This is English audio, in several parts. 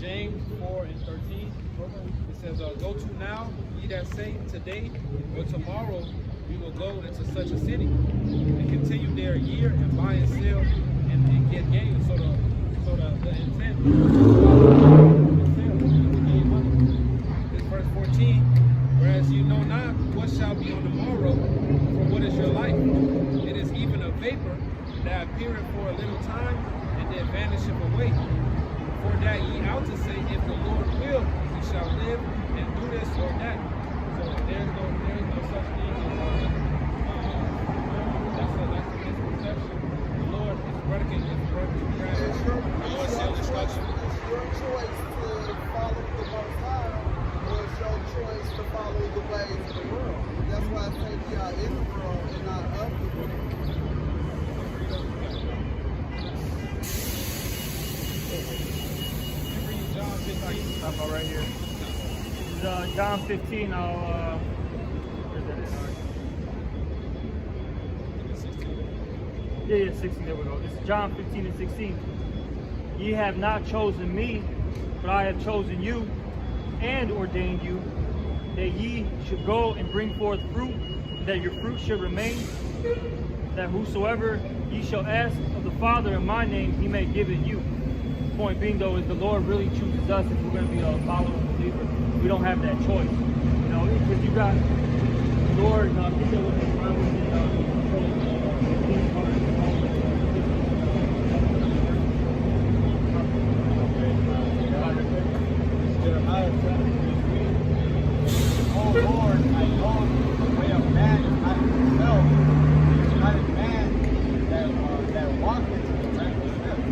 James 4 and 13. It says, go to now, ye that say today or tomorrow we will go into such a city and continue there a year and buy and sell and get gain. So the intent is to gain money. This verse 14, whereas you know not what shall be on the morrow, for what is your life? It is even a vapor that appeareth for a little time and then vanisheth away. For that ye out to say, if the Lord will, we shall live and do this or that. So there's no such thing as that's a misconception. The Lord is predicated in It's your choice to follow the Most High, or it's your choice to follow the ways of the world. That's why I say we are in the world and not of the world. John 15. Talk about right here. This is John 15. Where's that at? Yeah, 16. There we go. This is John 15 and 16. Ye have not chosen me, but I have chosen you and ordained you, that ye should go and bring forth fruit, that your fruit should remain, that whosoever ye shall ask of the Father in my name, he may give it you. Point being, though, is the Lord really chooses us if we're going to be a follower and believer. We don't have that choice, you know, because you got the Lord. I think that was in Jeremiah chapter 3. Oh Lord, I know the way of man is not himself. It is not a man that walketh in the way of himself.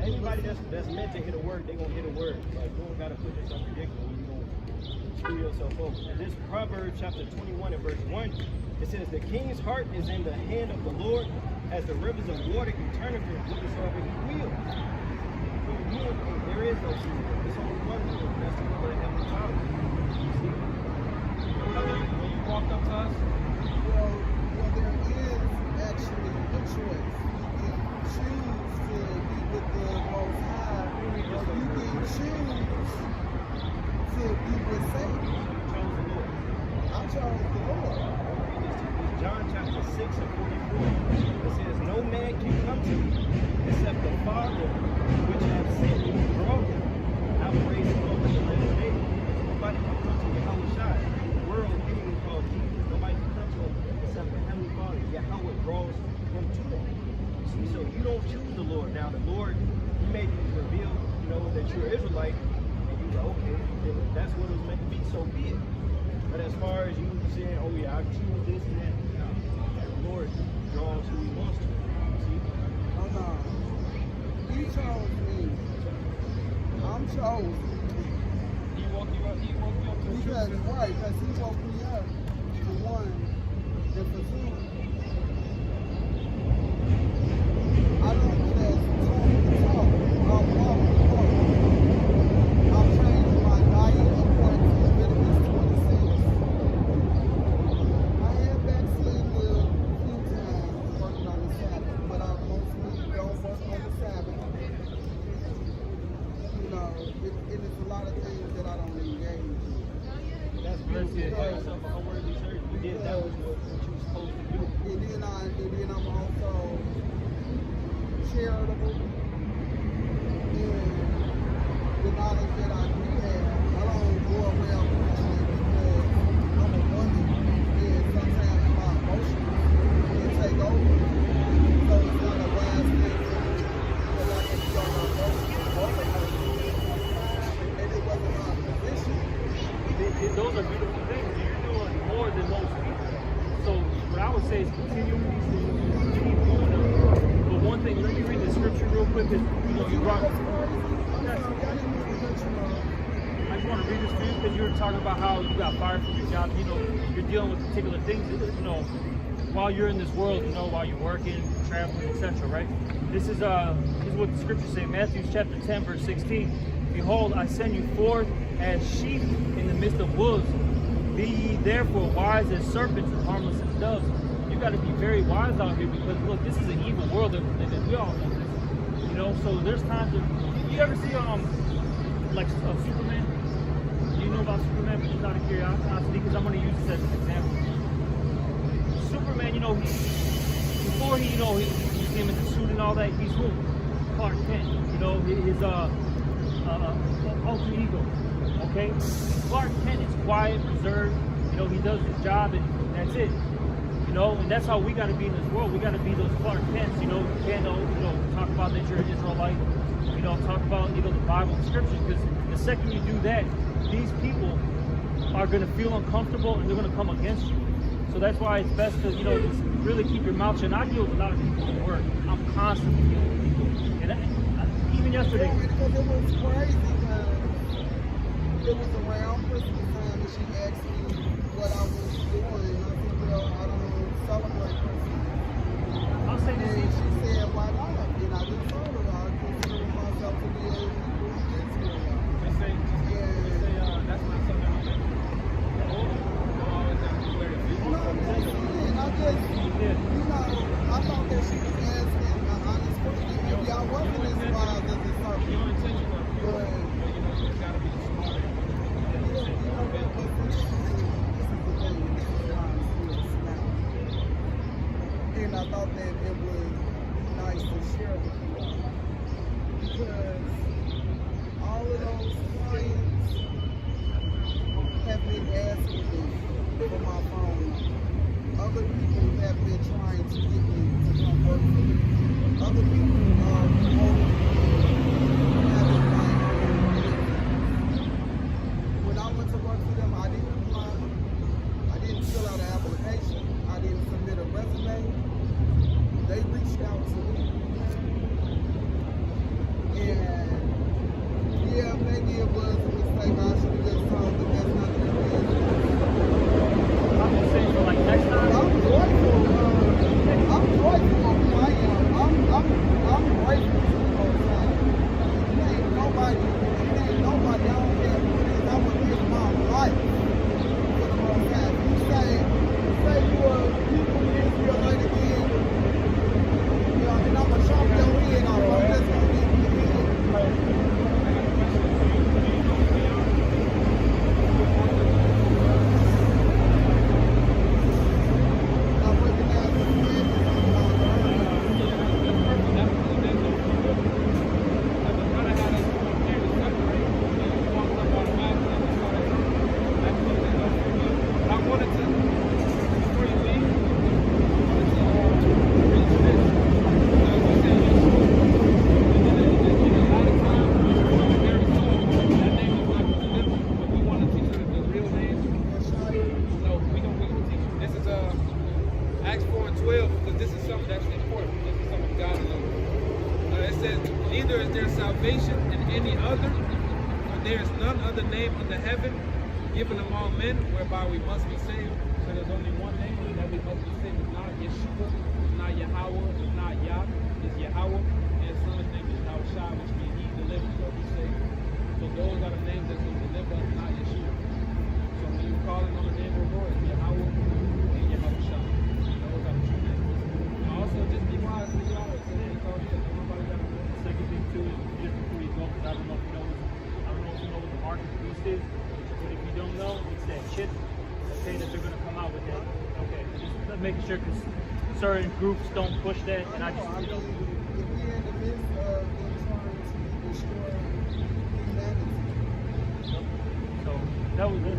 Anybody that's meant to hit a word, they're going to hit a word. Like, you don't got to put this on predictable. You're going to screw yourself over. This Proverbs chapter 21 and verse 1, it says, the king's heart is in the hand of the Lord, as the rivers of water can turn it whithersoever he will. There is no secret. There's only one rule. That's the rule of the Heavenly Father. You see? When you walked up to us, well, there is actually a choice. You can choose to be with the Most High, or you can choose to be with Satan. I chose the Lord. John chapter 6 and 44. It says, no man can come to me except the Father which hath sent me draw him. I will raise him up at the last day. Nobody can come to Yahweh, the world being called Jesus. Nobody can come to him except the Heavenly Father. Yahweh draws him to him. See, so you don't choose the Lord. Now the Lord, he may reveal, that you're an Israelite, and you go, okay, if that's what it was meant to be, so be it. But as far as you saying, oh yeah, I choose this and that, the Lord draws who he wants to. See? Hold on. He chose me. I'm chosen. he woke you up to the Because, truth. right, because he woke me up for one, and for two, I don't do that charitable. And the knowledge that I do have, I don't go around preaching because I'm a woman. And sometimes my emotions can take over. So it's not a wise thing for me because I can be on my emotions over her. And it wasn't my position. Those are beautiful things. You're doing more than most people. So what I would say is continue with these things, keep doing them. But one thing, let me read the scripture real quick because you brought. I just want to read this to you because you were talking about how you got fired from your job. You're dealing with particular things. While you're in this world, while you're working, traveling, etc. Right? This is what the scriptures say. Matthew chapter 10, verse 16. Behold, I send you forth as sheep in the midst of wolves. Be ye therefore wise as serpents and harmless as doves. You got to be very wise out here because look, this is an evil world that we all know this. So there's times that you ever see like Superman? Do you know about Superman? But just out of curiosity, because I'm going to use this as an example. Superman, before he's in the suit and all that, he's who? Clark Kent. His alter ego. Okay? Clark Kent is quiet, reserved, he does his job and that's it. And that's how we gotta be in this world. We gotta be those Clark Kents, you can't talk about that you're an Israelite, talk about the Bible and scripture, because the second you do that, these people are gonna feel uncomfortable and they're gonna come against you. So that's why it's best to, just really keep your mouth shut. And I deal with a lot of people at work. I'm constantly dealing with people. And even yesterday. Because it was crazy because it was around Christmas time and she asked me what I was doing. And I said, well, I don't celebrate Christmas. I'll say this. And she said, why not? And I just told her I consider myself to be a Hebrew Israelite. Just say, that's not something I'm doing. I thought that she was asking an honest question. Maybe I wasn't as wise as the serpent. Your intention was pure, but you just gotta be smart. This is the thing. This is why I'm still smiling. And I thought that it would be nice to share with you all. Because all of those clients have been asking me for my phone. Other people have been trying to get me to come work for them. Other people are having my own business. When I went to work for them, I didn't apply. I didn't fill out an application. I didn't submit a resume. They reached out to me. And yeah, maybe it was a mistake. I should have just told them that's not their business. I'm just saying, so like next time. I'm joyful. I'm joyful on who I am. I'm grateful to the Most High. It ain't nobody. I don't care what it is. I would give my life for the Most High. If you say you are people Israelite again, and I'm gonna chop your head off. I'm just gonna give you the head. Given among men, whereby we must be saved. So there's only one name that we must be saved. It's not Yeshua, it's not Yahweh, it's not Yah, it's Yahweh, and his son's name is Yahushua, which means he delivers or he saves. So those are the names that will deliver us, not Yeshua. So when you call on the name of the Lord, it's Yahweh and Yahushua. Those are the true names. And also just be wise to Yahweh. So that's all it is. Nobody got to know. The second thing too is just before you go, because I don't know if you know what the mark of the beast is. But if you don't know, it's that chip, okay, that they're going to come out with that. Okay, just making sure because certain groups don't push that, and I just, If we in the midst of them trying to destroy humanity. So that was it.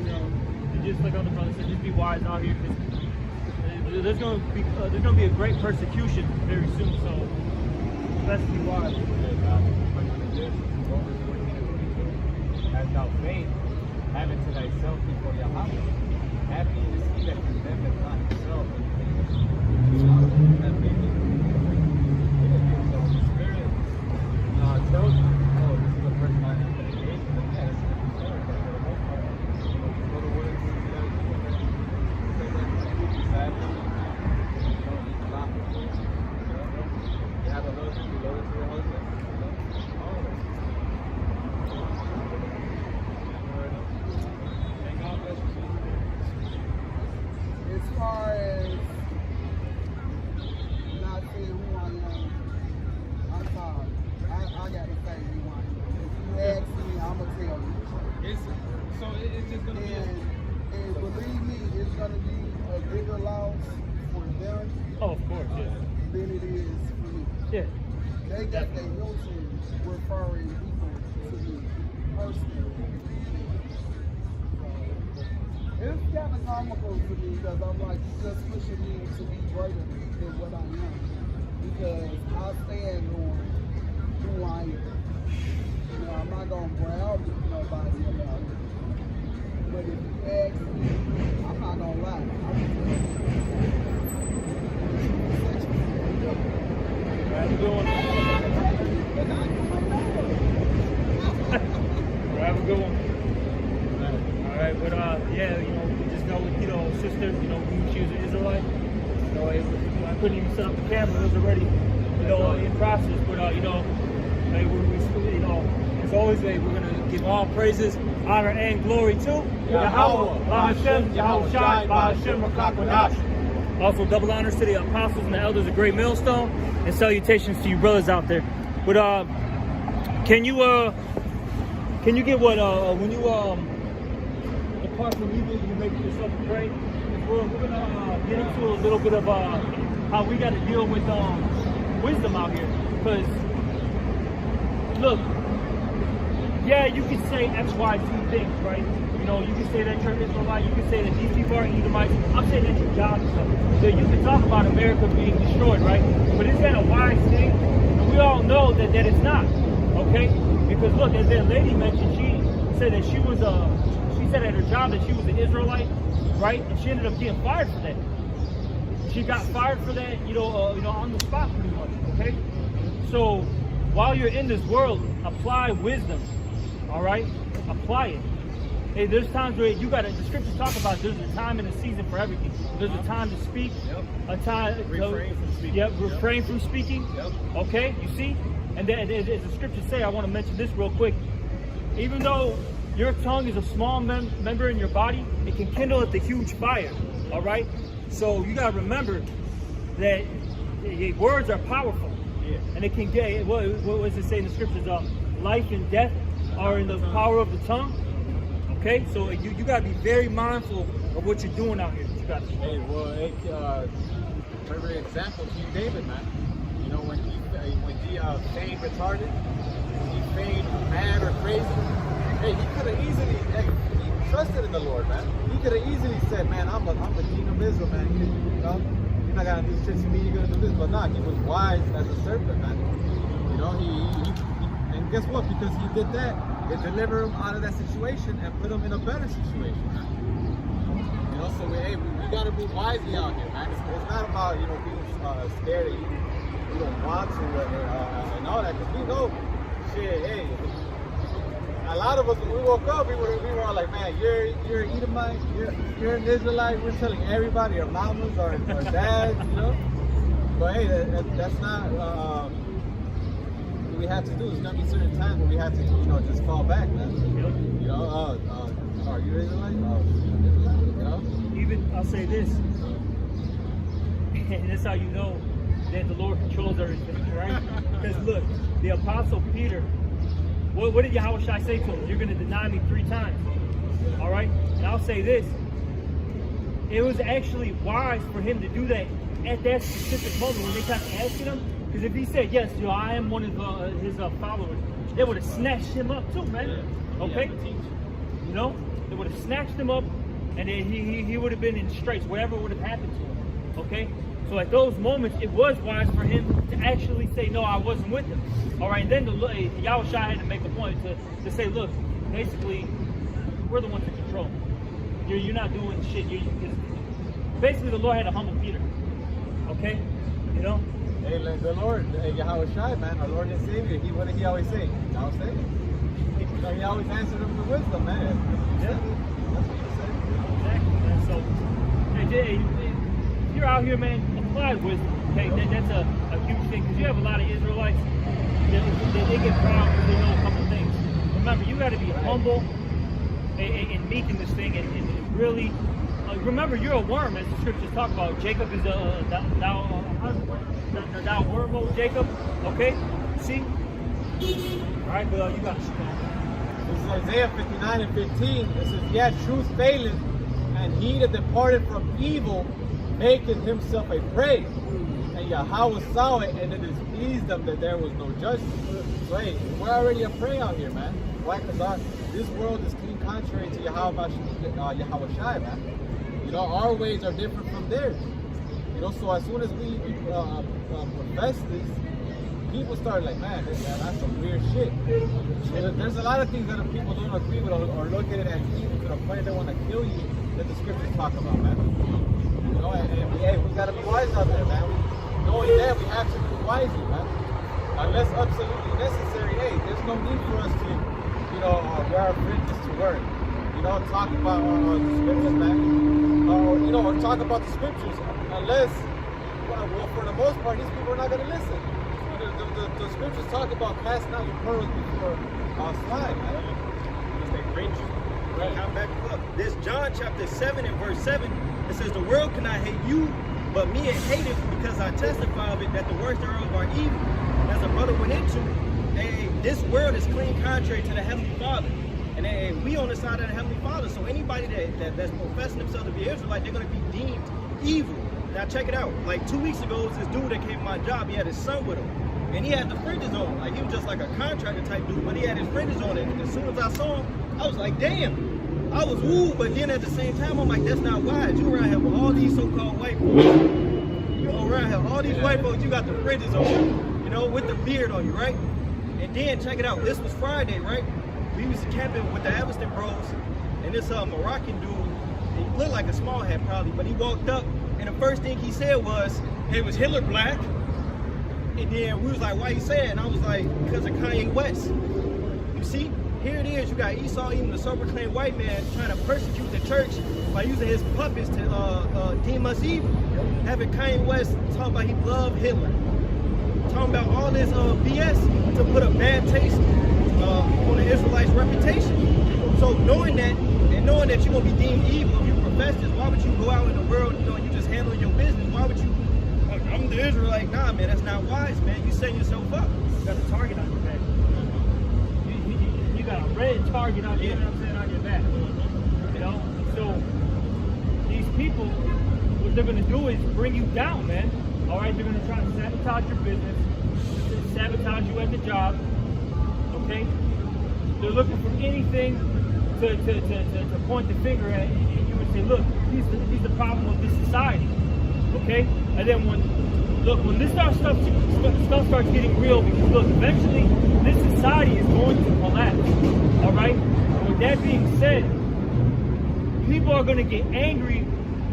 Just like other brothers said, just be wise out here. 'Cause there's going to be a great persecution very soon. So let's be wise. As thou faith, have it to thyself before Yahweh. Happy is he that condemneth not himself. That faith is so the Spirit tells you, oh, this is the person I am to engage with. Yeah, this is the Spirit, but for the most part, go to work, you gotta do it. Sadly, you don't need to laugh. You have a husband, you load it to your husband. All of it. As far as not saying who I am, I'm sorry. I gotta say who I am. If you ask me, I'm gonna tell you. It's just gonna be. And believe me, it's gonna be a bigger loss for them Oh, of course, yeah. than it is for me. Yeah. They got their Hilton referring people to me personally. It's kind of comical to me because I'm like, you just pushing me to be greater than what I am. Because I stand on who I am. You know, I'm not going to browbeat nobody about it. But if you ask me, I'm not going to lie. I'm going to How you doing? Have a good one. All right, but yeah, you know, we just know with sister, you know, she was an Israelite. You know, I couldn't even set up the camera; it was already, in process. But hey, as always, we're gonna give all praises, honor, and glory to Yahweh, Hashem, Yahweh Shai, Hashem, Rakakwanash. Also, double honors to the apostles and the elders of Great Millstone, and salutations to you brothers out there. But can you get what when you depart from evil, you make yourself pray? We're gonna get into a little bit of how we got to deal with wisdom out here. Because look, yeah, you can say X, Y, Z things, right? You know, you can say that you're Israelite, you can say that these people are Edomites. I'm saying that's your job. So you can talk about America being destroyed, right? But is that a wise thing? And we all know that it's not, okay? Because look, as that lady mentioned, she said that she said at her job that she was an Israelite, right? And she ended up getting fired for that. She got fired for that, on the spot pretty much, okay? So while you're in this world, apply wisdom, all right? Apply it. Hey, there's times where the scriptures talk about there's a time and a season for everything. There's a time to speak, a time Refrain from speaking. Yep, refrain from speaking. Yep. Okay, you see? And then as the scriptures say, I want to mention this real quick. Even though your tongue is a small member in your body, it can kindle at the huge fire. All right? So you gotta remember that words are powerful. Yeah. And it can get, what does it say in the scriptures? Life and death are in the power of the tongue. Okay, so you gotta be very mindful of what you're doing out here. You gotta. Hey, well, perfect example, King David, man. You know, when he feigned retarded, he feigned mad or crazy. Hey, he could have easily, he trusted in the Lord, man. He could have easily said, man, I'm the king of Israel, man. You're not gonna do shit to me. You're gonna do this, but not. He was wise as a serpent, man. You know, and guess what? Because he did that, it delivered him out of that situation and put him in a better situation. You know, so we gotta be wisely out here, man. It's not about being scared that you don't want to and all that, because we know, shit. Hey, a lot of us when we woke up, we were all like, man, you're an Edomite, you're an Israelite. We're telling everybody, our mamas, our dads, But hey, that's not. We have to do. There's gonna be certain times where we have to, just fall back, man. Are you Israelite? Even I'll say this, and that's how you know that the Lord controls everything, right? Because look, the Apostle Peter, what did Yahweh Shai say to him? You're gonna deny me 3 times. All right, and I'll say this: it was actually wise for him to do that at that specific moment when they kept asking him. Because if he said, yes, I am one of his followers, they would have snatched him up too, man. Okay? You know? They would have snatched him up, and then he would have been in straits, whatever would have happened to him. Okay? So at those moments, it was wise for him to actually say, no, I wasn't with him. All right, and then Yahushua had to make a point to say, look, basically, we're the ones in control. You're not doing shit. Basically, the Lord had to humble Peter. Okay? You know? Hey, like the Lord, Yahushua, man, our Lord and Savior, what did he always say? Thou say? He always answered him with wisdom, man. Yeah. That's what he said. Exactly, man. So, hey, if you're out here, man, apply wisdom. Okay, that's a huge thing, because you have a lot of Israelites they get proud because they know a couple things. Remember, you got to be humble and meek in this thing, and really remember, you're a worm, as the scriptures talk about. Jacob is thou worm, old Jacob. Okay, see. All right, but you got to. This is Isaiah 59 and 15. It says, yet truth faileth, and he that departed from evil maketh himself a prey. And Yahweh saw it, and it displeased them that there was no judgment. So hey, we're already a prey out here, man. Why? Because this world is clean contrary to Yahweh Shai, man. You know, our ways are different from theirs. You know, so as soon as we profess this, people start like, man, that's some weird shit. There's a lot of things that people don't agree with or look at it as evil to the point they want to kill you that the scriptures talk about, man. You know, and hey, we got to be wise out there, man. Knowing that, we have to be wisely, man. Unless absolutely necessary, hey, there's no need for us to, you know, wear our fringes to work. You know, talk about the scriptures, man. You know, or talk about the scriptures. Unless, well, for the most part, these people are not going to listen. The scriptures talk about casting out your pearls before swine, man. Because they cringe you. Right. Come back up. This John chapter 7 and verse 7, it says, the world cannot hate you, but me it hateth, because I testify of it that the works thereof are evil. As a brother went into, this world is clean contrary to the Heavenly Father. And we on the side of the Heavenly Father. So anybody that's professing themselves to be Israelite, they're going to be deemed evil. Now check it out. Like 2 weeks ago, it was this dude that came to my job. He had his son with him. And he had the fringes on. Like, he was just like a contractor type dude, but he had his fringes on. And as soon as I saw him, I was like, damn. I was wooed, but then at the same time, I'm like, that's not wise. You around here with all these so-called white folks. You around here, all these white folks, you got the fringes on, you know, with the beard on you, right? And then, check it out. This was Friday, right? We was camping with the Evanston bros, and this Moroccan dude, he looked like a small hat probably, but he walked up, and the first thing he said was, hey, was Hitler black? And then we was like, why you say it? And I was like, because of Kanye West. You see, here it is. You got Esau, even the self-proclaimed white man, trying to persecute the church by using his puppets to deem us evil. Having Kanye West talking about he loved Hitler. Talking about all this BS to put a bad taste on the Israelites' reputation. So knowing that, and knowing that you're going to be deemed evil if you profess this, why would you go out in the world, you know, you just handling your business? Why would you, I'm the Israelite? Nah, man, that's not wise, man. You setting yourself up. You got a target on your back. You got a red target on your, on your back. You know? So, these people, what they're going to do is bring you down, man. All right? They're going to try to sabotage your business, sabotage you at the job. Okay? They're looking for anything to point the finger at, and you would say, look, he's the problem of this society. Okay? And then when this stuff starts getting real, because look, eventually this society is going to collapse. All right? With that being said, people are going to get angry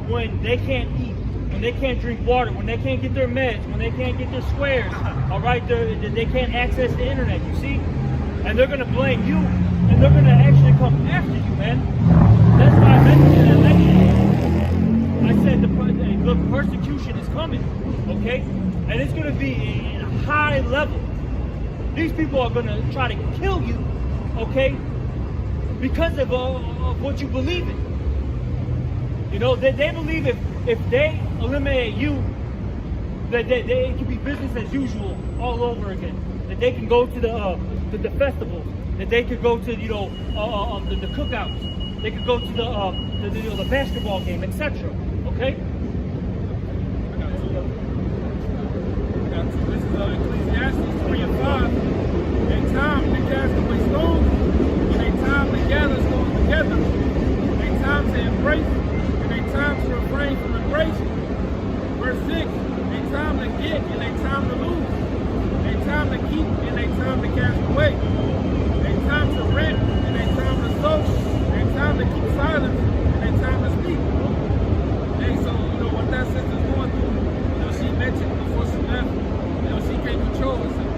when they can't eat, when they can't drink water, when they can't get their meds, when they can't get their squares. All right? They can't access the internet, you see? And they're going to blame you, and they're going to actually come after you, man. That's why I mentioned that lecture. I said the persecution is coming, okay? And it's going to be at a high level. These people are going to try to kill you, okay? Because of what you believe in. You know, they believe if they eliminate you, that it can be business as usual all over again. That they can go to the festivals, that they could go to, you know, the cookouts, they could go to the basketball game, etc. Okay? I got to. This is Ecclesiastes 3 and 5. A time to cast away stones, and a time to gather stones together. A time to embrace, and a time to refrain from embracing. Verse 6, a time to get, and a time to lose. A time to keep, and a time to cast away. A time to rent, and a time to sow. A time to keep silence, and a time to speak. Hey, so, what that sister's going through, she mentioned before she left, she can't control herself.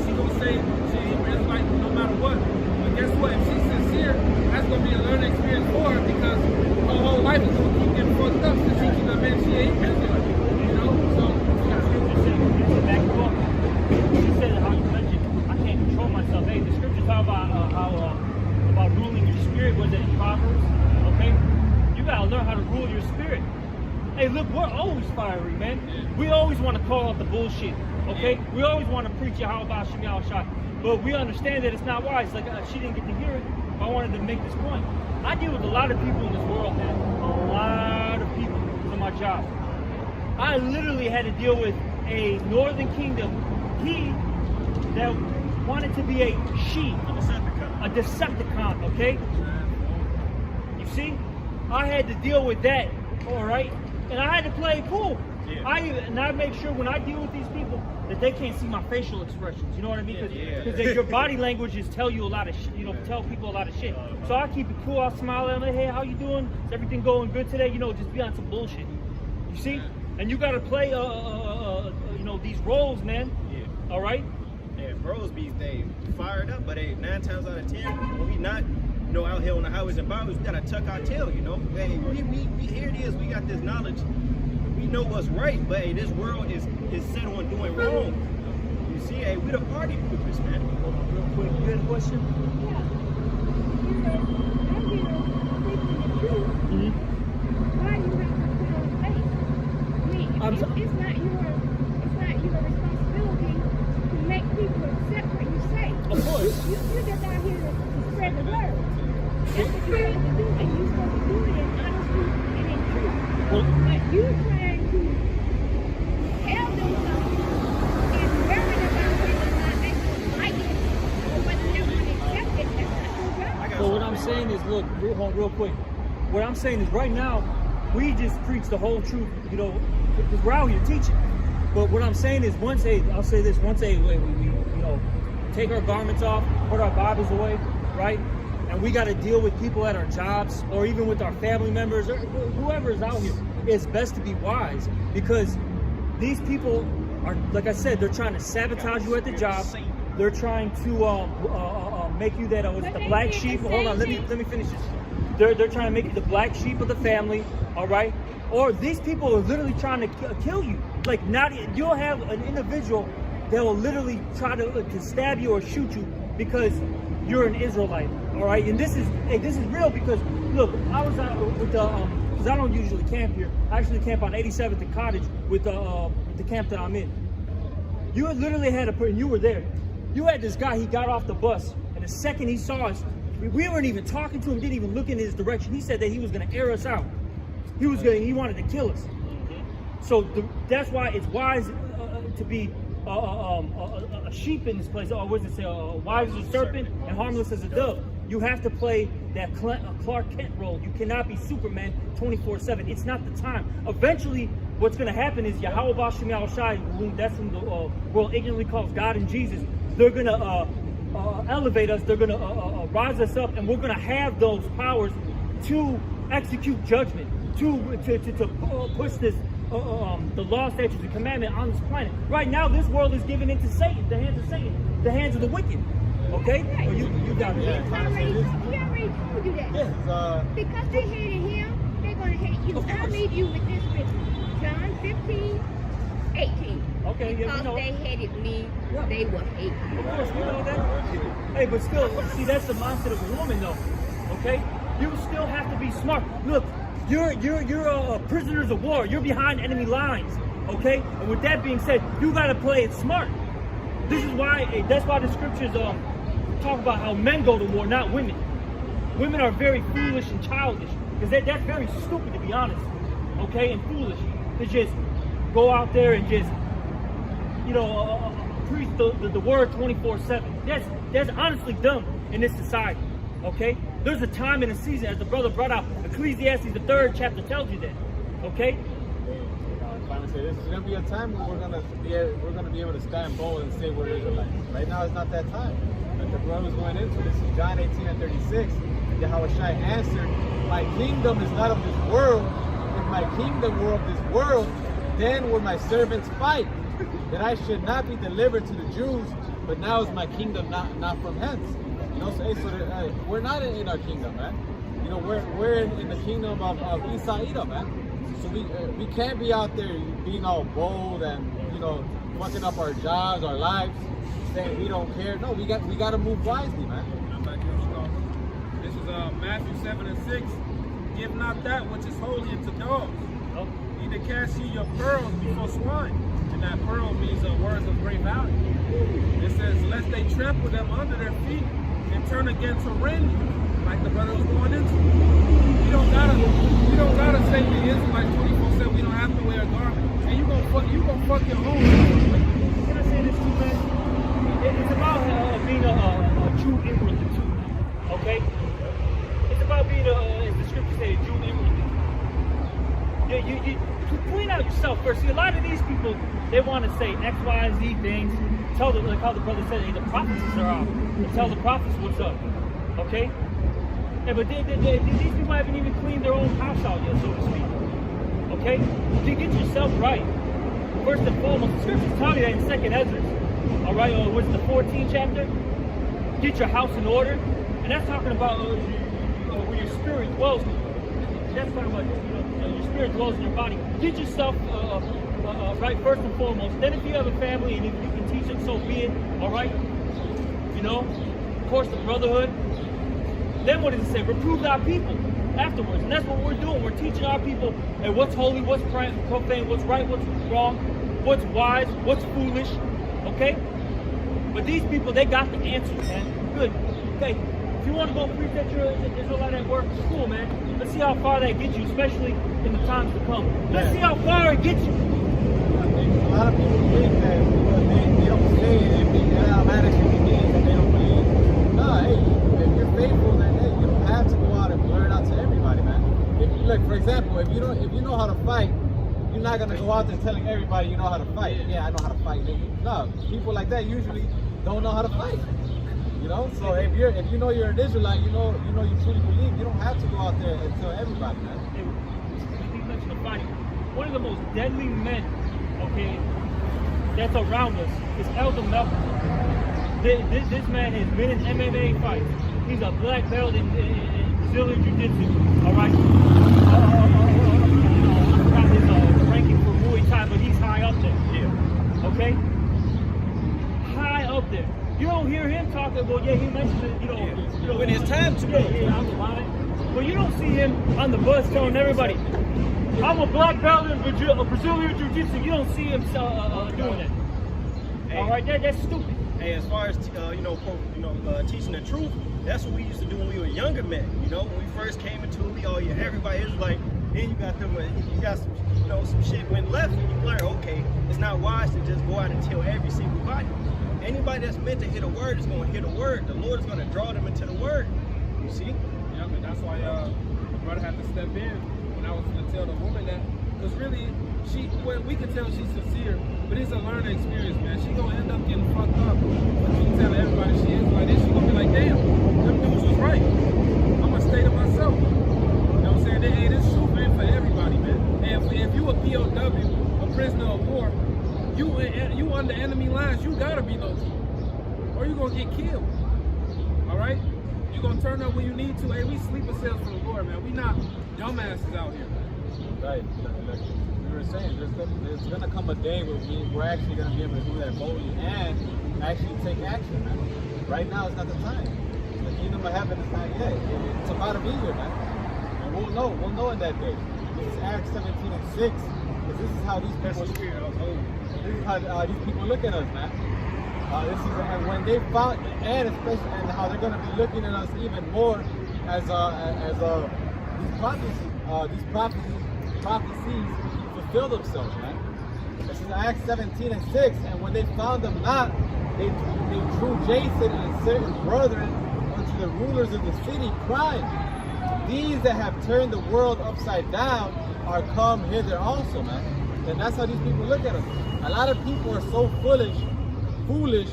She gonna say, it's like, no matter what. But guess what? If she's sincere, that's gonna be a learning experience for her because her whole life is gonna keep getting fucked up since she keep admitting she ain't Israelite. So, back you up. You said how you mentioned, I can't control myself. Hey, the scripture talk about about ruling your spirit. Was it in Proverbs? Okay, you gotta learn how to rule your spirit. Hey, look, we're always fiery, man. We always want to call out the bullshit. Okay, we always want to preach how about Shemi al-Shai, but we understand that it's not wise. Like she didn't get to hear it. But I wanted to make this point. I deal with a lot of people in this world, man. A lot of people for my job. I literally had to deal with a Northern Kingdom that wanted to be a she, a Decepticon, okay? You see? I had to deal with that, all right? And I had to play it cool. Yeah. I make sure when I deal with these people that they can't see my facial expressions. You know what I mean? Because your body languages tell you a lot of shit. Tell people a lot of shit. So I keep it cool. I smile at them. Hey, how you doing? Is everything going good today? Just be on some bullshit. You see? And you gotta play these roles, man. Yeah. All right. Yeah, bros be they fired up, but 9 times out of 10, when we not out here on the highways and byways, we gotta tuck our tail. Hey, we here it is. We got this knowledge. We know what's right, but hey, this world is set on doing wrong. You see, hey, we the party poopers, man. Real quick, you had a question? Yeah. I'm here preaching the truth. Mm-hmm. Why you have to put on faith? It's not your responsibility to make people accept what you say. Of course. You're just out here to spread the word. That's what you're supposed to do, and you're supposed to do it in honesty and in truth. But you're trying to tell them something and worrying about whether or not they will like it or whether they're going to accept it. That's not your job. So what I'm saying is, look, real quick. What I'm saying is right now, we just preach the whole truth, because we're out here teaching. But what I'm saying is once we take our garments off, put our Bibles away, right? And we got to deal with people at our jobs or even with our family members or whoever is out here. It's best to be wise because these people are, like I said, they're trying to sabotage you at the job. They're trying to make you that the black sheep. Hold on, let me finish this. They're trying to make you the black sheep of the family, all right? Or these people are literally trying to kill you. Like you'll have an individual that will literally try to stab you or shoot you because you're an Israelite, all right? And this is real because look, I was out with the because I don't usually camp here. I actually camp on 87th and Cottage with the camp that I'm in. You literally had you were there. You had this guy. He got off the bus, and the second he saw us, we weren't even talking to him. Didn't even look in his direction. He said that he was going to air us out. He wanted to kill us. So that's why it's wise to be a sheep in this place. Or what does it say? Wise as a serpent and harmless as a dove. You have to play that Clark Kent role. You cannot be Superman 24/7. It's not the time. Eventually, what's going to happen is Yahweh Bashim Al-Shai, that's whom the world ignorantly calls God and Jesus. They're going to elevate us. They're going to rise us up, and we're going to have those powers to execute judgment, to push this the law, statutes, and commandment on this planet. Right now, this world is given into Satan, the hands of the wicked. Okay? Well, you got it. He already told you that. Yeah. Because they hated him, they're going to hate you. I'll leave you with this scripture. John 15:18. Okay, yeah, because they hated me, they will hate you. Of course, we know that. Hey, but still, see, that's the mindset of a woman, though. Okay? You still have to be smart. Look, you're prisoners of war. You're behind enemy lines. Okay? And with that being said, you got to play it smart. That's why the scriptures talk about how men go to war, not women. Women are very foolish and childish. Because that's very stupid, to be honest. Okay? And foolish. To just go out there and just, preach the word 24/7. That's honestly dumb in this society. Okay, there's a time and a season, as the brother brought out. Ecclesiastes, the 3rd chapter, tells you that. Okay. This is gonna be a time when we're gonna be able to stand bold and say we're Israelites. Right now is not that time. Like the brother was going into this is John 18:36. Yahweh Shai answered, "My kingdom is not of this world. If my kingdom were of this world, then would my servants fight, that I should not be delivered to the Jews. But now is my kingdom not from hence." We're not in our kingdom, man. We're in the kingdom of Esau Edom, man. So we can't be out there being all bold and fucking up our jobs, our lives, saying we don't care. No, we got to move wisely, man. I'm back here strong. This is Matthew 7:6. Give not that which is holy unto dogs. Neither cast ye your pearls before swine. And that pearl means words of great value. It says, lest they trample them under their feet and turn again to rend you, like the brother was going into. We don't gotta say the Israelites 24/7. We don't have to wear a garment. And you gonna fuck your own. Can I say this too, man? It's about being a Jew inwardly too. Okay? It's about being as the scripture says, a Jew inwardly. You clean out yourself first. See, a lot of these people, they want to say X, Y, and Z things. Tell them, like how the brother said, hey, the prophets are out. And tell the prophets what's up. Okay? Yeah, but these people haven't even cleaned their own house out yet, so to speak. Okay? You get yourself right. First and foremost, the scriptures tell you that in 2nd Ezra. Alright, what's the 14th chapter? Get your house in order. And that's talking about where your spirit dwells. That's talking about your spirit dwells in your body. Get yourself right first and foremost. Then if you have a family and if you can teach it, so be it. Alright? Of course, the brotherhood. Then what does it say? Reprove our people afterwards. And that's what we're doing. We're teaching our people what's holy, what's profane, what's right, what's wrong, what's wise, what's foolish. Okay? But these people, they got the answers, man. Good. Okay. If you want to go preach that you're Israelite at work, cool, man. Let's see how far that gets you, especially in the times to come. Let's see how far it gets you. A lot of people think that they don't say it, it automatically means that they don't believe. Nah, hey, if you're faithful, then hey, you don't have to go out and blur it out to everybody, man. Like for example, if you know how to fight, you're not gonna go out there telling everybody you know how to fight. Yeah, I know how to fight. No, people like that usually don't know how to fight. So if you know you're an Israelite, you know you truly believe. You don't have to go out there and tell everybody, man. One of the most deadly men, okay, that's around us is Elder Malcolm. This man has been in MMA fights. He's a black belt in Brazilian Jiu-Jitsu. All right. I forgot his ranking for Muay Thai, but he's high up there. Yeah. Okay. High up there. You don't hear him talking. Well, yeah, he mentioned it. When it's time to. Yeah, I'm lying. But you don't see him on the bus telling everybody, "I'm a black belt in Brazilian Jiu-Jitsu." You don't see him doing that. Hey. All right, that's stupid. Hey, as far as teaching the truth, that's what we used to do when we were younger men. When we first came into it, everybody is like, then you got some shit went left, and you learn, okay, it's not wise to just go out and tell every single body. Anybody that's meant to hit a word is going to hit a word. The Lord is going to draw them into the word. You see? Yeah, but that's why the brother had to step in when I was going to tell the woman that, because really, we can tell she's sincere, but it's a learning experience, man. She's going to end up getting fucked up. But she tell everybody she is like this, she's going to be like, damn, them dudes was right. I'm going to stay to myself. You know what I'm saying? Hey, this truth ain't for everybody, man. And if you a POW, a prisoner of war, you under enemy lines, you gotta be low key, or you gonna get killed. All right, you gonna turn up when you need to. Hey, we sleeper cells for the Lord, man. We not dumbasses out here. Right, like we were saying, there's gonna come a day where we're actually gonna be able to do that boldly and actually take action, man. Right now is not the time. The kingdom of heaven is not yet. It's about to be here, man. And we'll know in that day. This is Acts 17:6. Because this is how these people. This is how these people look at us, man. And when they found, and especially, and how they're going to be looking at us even more as these prophecies fulfill themselves, man. This is Acts 17:6. And when they found them not, they drew Jason and certain brethren unto the rulers of the city, crying, these that have turned the world upside down are come hither also, man. And that's how these people look at us. A lot of people are so foolish,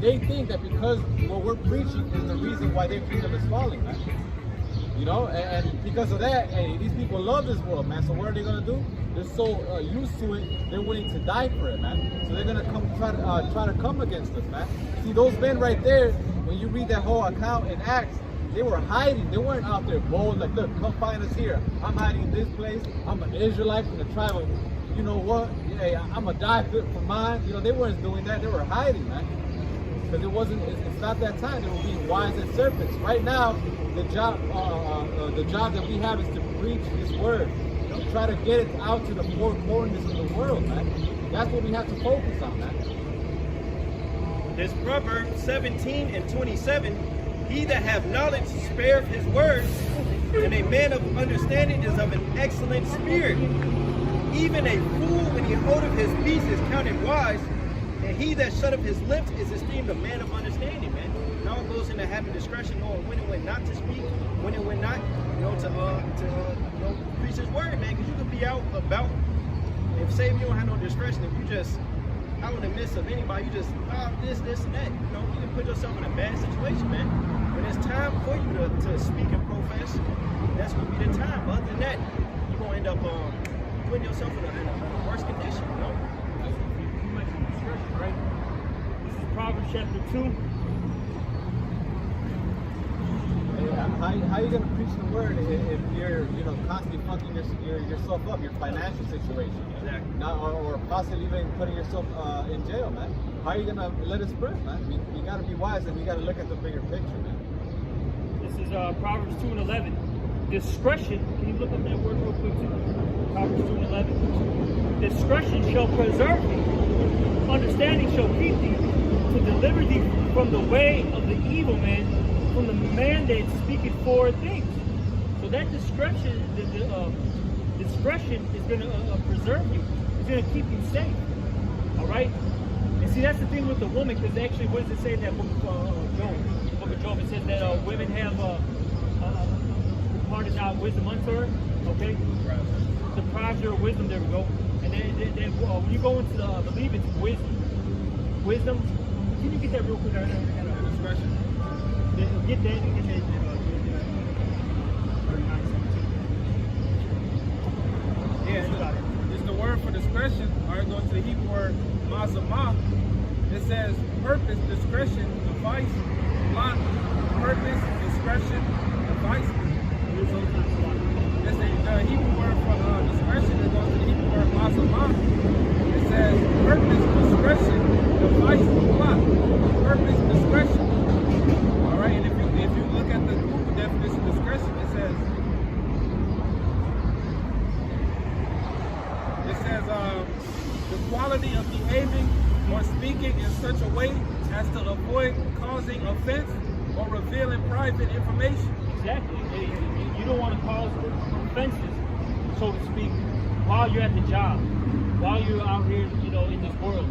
they think that because what we're preaching is the reason why their kingdom is falling, man. You know, and because of that, hey, these people love this world, man. So what are they gonna do? They're so used to it, they're willing to die for it, man. So they're gonna try to come against us, man. See, those men right there, when you read that whole account in Acts, they were hiding. They weren't out there bold, like, look, come find us here. I'm hiding in this place. I'm an Israelite from the tribe of, you know what? Hey, I'm gonna die for mine. You know, they weren't doing that. They were hiding, man. Because it's not that time. They were being wise as serpents. Right now, the job that we have is to preach this word. To try to get it out to the four corners of the world, man. That's what we have to focus on, man. There's Proverbs 17:27. He that hath knowledge spareth his words, and a man of understanding is of an excellent spirit. Even a fool, when he holdeth his peace, is counted wise, and he that shutteth his lips is esteemed a man of understanding, man. It all goes into having discretion, knowing when and when not to speak, when and when not, to preach his word, man. Because you could be out about, if say if you don't have no discretion, if you just out in the midst of anybody, you just this and that, you can put yourself in a bad situation, man. When it's time for you to speak and profess, that's gonna be the time. But other than that, you're gonna end up putting yourself in a worse condition, you know. You mentioned discretion, right? This is Proverbs chapter 2. How are you gonna preach the word if you're constantly fucking yourself up, your financial situation, Exactly. or possibly even putting yourself in jail, man? How are you gonna let it spread, man? You gotta be wise and you gotta look at the bigger picture, man. This is Proverbs 2:11. Discretion, can you look up that word real quick too? Proverbs 2:11. Discretion shall preserve thee, understanding shall keep thee, to deliver thee from the way of the evil man, from the man that speaketh forward things. So that discretion, discretion is going to preserve you. It's going to keep you safe. All right. And see, that's the thing with the woman, because actually, what does it say in that book of Job? Book of Job, it says that women have departed not wisdom unto her. Okay. Deprives her of wisdom. There we go. And then when you go into I believe it's wisdom. Can you get that real quick? Discretion. Get that. Yeah, it's the word for discretion. All right, going to the Hebrew word mazamah. It says purpose, discretion, advice, plot, purpose, discretion, advice. It's the Hebrew word for discretion. It goes to the Hebrew word mazamah. It says purpose, discretion, advice, plot, purpose, discretion. All right, and if you look at the Google definition of discretion, it says the quality of behaving or speaking in such a way as to avoid causing offense or revealing private information. Exactly. You don't want to cause offenses, so to speak, while you're at the job, while you're out here, in this world.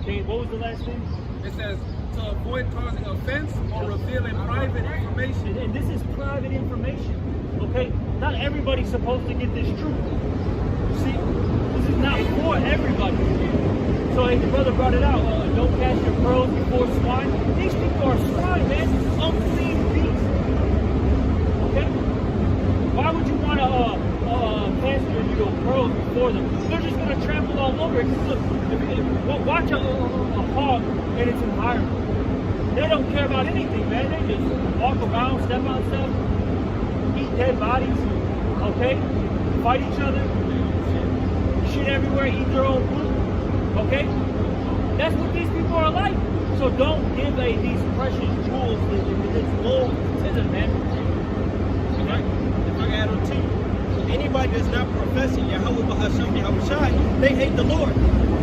Okay. What was the last thing? It says to avoid causing offense or revealing private information. And this is private information. Okay. Not everybody's supposed to get this truth. See, this is not for everybody. So the brother brought it out. Don't cast your pearls before swine. These people are swine, man. Unclean beasts. Okay? Why would you want to cast your pearls before them? They're just going to trample all over it. Look, watch a hog in its environment. They don't care about anything, man. They just walk around, step on stuff, eat dead bodies. Okay? Fight each other. Shit everywhere, eat their own food. Okay? That's what these people are like. So don't give these precious jewels this low to them, man. If I can add on to you, anybody that's not professing Yahweh Bahasham Yahushai, they hate the Lord.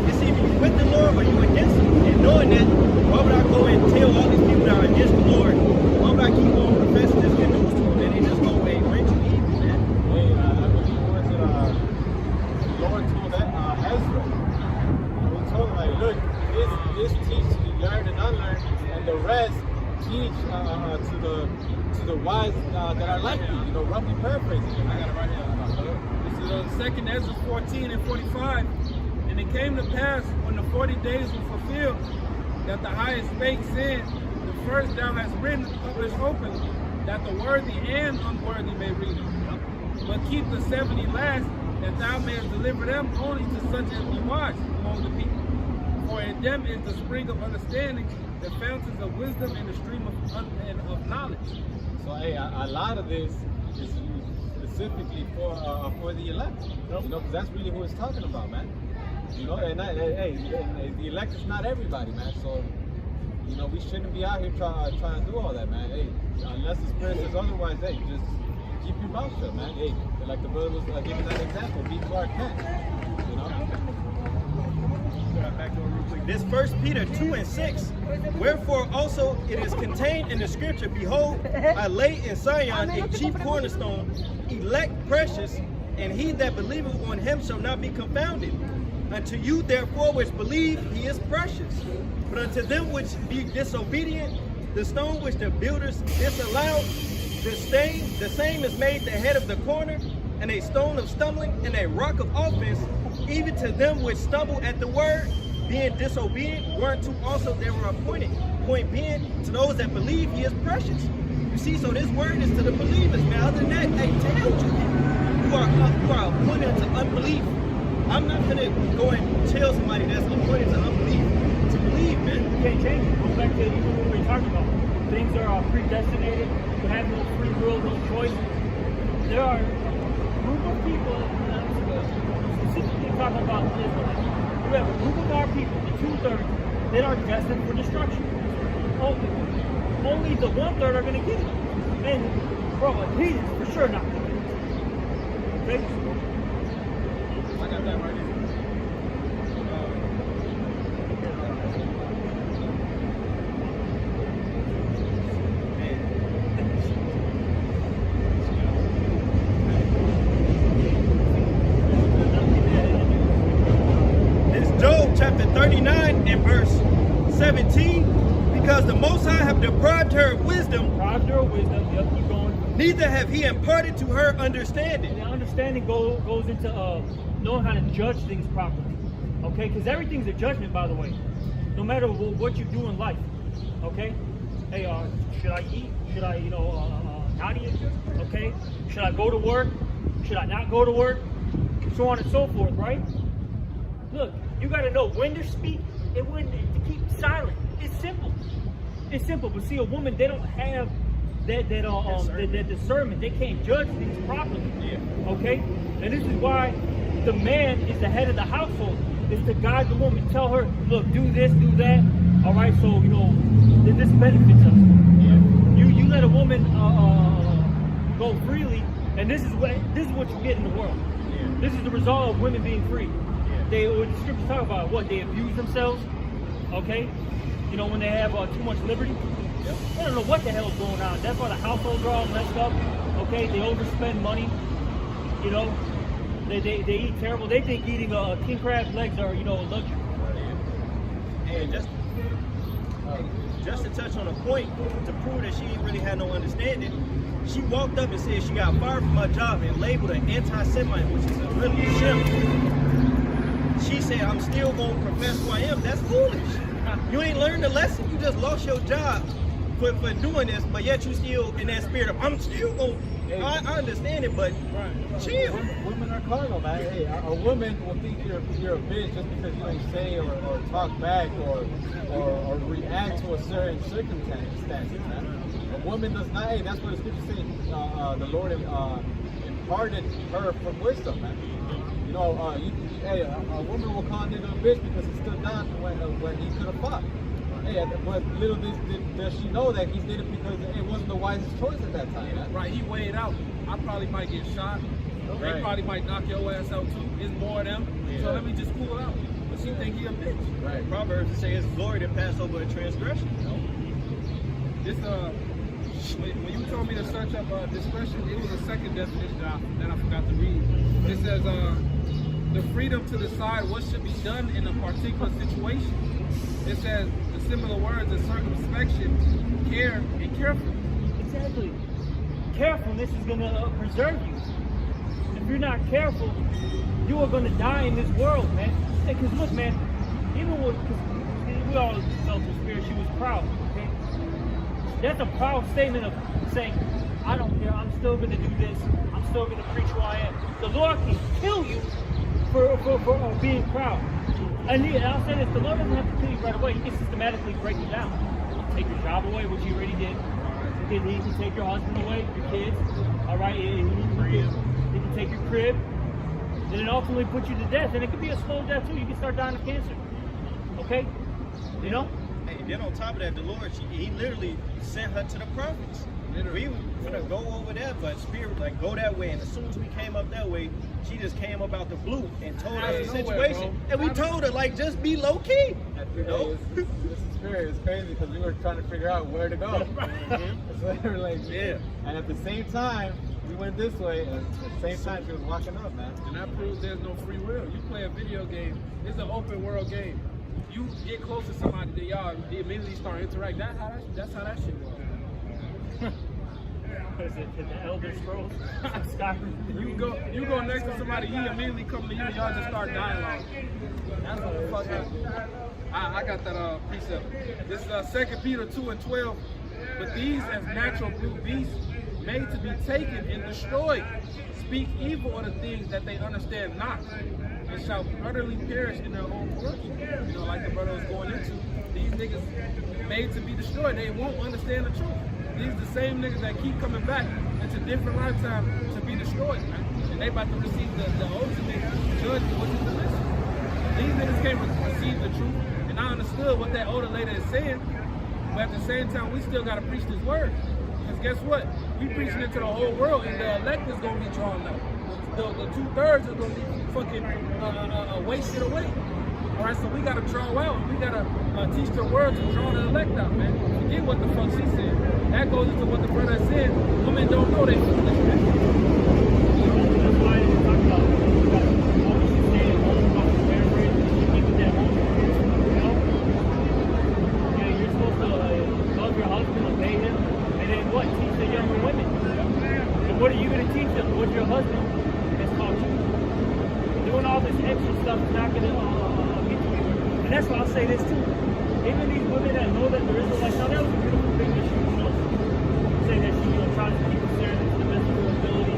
It's either you with the Lord or you against him. And knowing that, why would I go and tell all these people that are against the Lord, why would I keep on professing this good news to them? And they just go away rich and evil, man. Hey, I believe the Lord told that Ezra, and the rest teach to the wise that are like you. You know, roughly paraphrasing. I got it right here. This is 2 Ezra 14 and 45. And it came to pass when the 40 days were fulfilled that the highest spake, saying, the first thou hast written, published open, that the worthy and unworthy may read it. But keep the 70 last, that thou mayest deliver them only to such as be wise among the people. For in them is the spring of understanding, the fountains of wisdom, and the stream of knowledge. So, hey, a lot of this is specifically for the elect. You know, because that's really who it's talking about, man. You know, and the elect is not everybody, man. So, you know, we shouldn't be out here trying to do all that, man. Hey, unless the Spirit says otherwise, hey, just keep your mouth shut, man. Hey, like the brother was giving that example, be Clark Kent. You know. Back over real quick. This 1 Peter 2 and 6. Wherefore also it is contained in the scripture, behold, I lay in Zion a chief cornerstone, elect precious, and he that believeth on him shall not be confounded. Unto you therefore which believe, he is precious. But unto them which be disobedient, the stone which the builders disallowed, the same is made the head of the corner, and a stone of stumbling, and a rock of offense, even to them which stumble at the word, being disobedient, whereunto also they were appointed. Point being, to those that believe, he is precious. You see, so this word is to the believers, man. Other than that, hey, tell you are appointed to unbelief. I'm not gonna go and tell somebody that's appointed to unbelief to believe, man. You can't change it. Go back to even what we were talking about. Things are predestinated. You have no free will, no choice. There are a group of people, specifically talking about Israel. You have a group of our people, the 2/3, that are destined for destruction. Only the 1/3 are going to get it. And, bro, he is for sure not going to get it. Okay? I got that right here. Job chapter 39 and verse 17, because the Most High have deprived her of wisdom, Yep, keep going. neither have he imparted to her understanding. And the understanding goes into knowing how to judge things properly. Okay? Because everything's a judgment, by the way. No matter what you do in life. Okay? Hey, should I eat? Should I, not eat? Okay? Should I go to work? Should I not go to work? So on and so forth, right? Look, you got to know when to speak and when to keep silent. It's simple. It's simple. But see, a woman, they don't have that discernment. They can't judge things properly. Yeah. Okay? And this is why the man is the head of the household. Is to guide the woman. Tell her, look, do this, do that. All right, so, this benefits us. Yeah. You let a woman go freely, and this is what you get in the world. Yeah. This is the result of women being free. What the scriptures talk about, what they abuse themselves, okay? When they have too much liberty. Yep. They don't know what the hell is going on. That's why the households are all messed up. Okay, they overspend money. They eat terrible. They think eating king crab legs are a luxury. And just to touch on a point to prove that she ain't really had no understanding, she walked up and said she got fired from her job and labeled an anti-Semite, which is a really shame. She said, I'm still going to profess who I am. That's foolish. You ain't learned the lesson. You just lost your job for doing this, but yet you still in that spirit of, I'm still going to, I understand it, but chill. Women are carnal, man. Hey, a woman will think you're a bitch just because you don't say or talk back or react to a certain circumstance, man. A woman does not, hey, that's what the scripture says, the Lord imparted her from wisdom, man. A woman will call a nigga a bitch because he stood down when he could have fought. Hey, but little does she know that he did it because it wasn't the wisest choice at that time. Man. Right, he weighed out. I probably might get shot. They probably might knock your ass out too. It's more of them. Yeah. So let me just cool out. But she think he a bitch. Right. Proverbs say it's glory to pass over a transgression. This when you told me to search up discretion, it was a second definition that I forgot to read. It says the freedom to decide what should be done in a particular situation. It says the similar words of circumspection, care, and careful. Exactly. Carefulness is going to preserve you. If you're not careful, you are going to die in this world, man. Because look, man, even with, cause we all felt the spirit, she was proud, okay? That's a proud statement of saying, I don't care, I'm still going to do this, I'm still going to preach who I am. The Lord can kill you for being proud. And I'll say this, the Lord doesn't have to kill you right away. He can systematically break you down. Take your job away, which he already did. He can take your husband away, your kids. All right, he can take your crib. And then ultimately put you to death. And it could be a slow death too. You can start dying of cancer. Okay? You know? And then on top of that, the Lord, he literally sent her to the prophets. We were gonna go over there, but Spirit like go that way. And as soon as we came up that way, she just came up out the blue and told us the situation. And we told her like just be low key. This Spirit is crazy because we were trying to figure out where to go. So we were like, yeah. And at the same time, we went this way, and at the same time, she was walking up, man. And that proves there's no free will. You play a video game, it's an open world game. You get close to somebody, then y'all immediately start interacting. That's how that shit works. What is it, the Elder Scrolls? You go next to somebody, he immediately come to you, and y'all just start dialogue. That's what the fuck happened. I got that precept. This is 2 Peter 2:12. But these as natural brute beasts, made to be taken and destroyed, speak evil of the things that they understand not, and shall utterly perish in their own corruption. You know, like the brother was going into. These niggas made to be destroyed. They won't understand the truth. These are the same niggas that keep coming back into different lifetimes to be destroyed, man. And they about to receive the ultimate judgment, which is the listen. These niggas can't receive the truth. And I understood what that older lady is saying, but at the same time, we still gotta preach this word. Because guess what? We preaching it to the whole world, and the elect is gonna be drawn out. The 2/3 is gonna be fucking wasted away. All right, so we gotta draw out. We gotta teach the word to draw the elect out, man. Forget what the fuck she said. That goes into what the brother said. Women don't know they foolish, man. That's why they talk about what she said, keep it at home. You know? Yeah, you're supposed to love your husband, obey him, and then what? Teach the younger women. And what are you going to teach them? What your husband has taught you. Doing all this extra stuff is not going to get you anywhere. And that's why I'll say this too. Even these women that know that there is a life, now that was a beautiful thing that she say that she, tries to keep it serious to the best of her ability.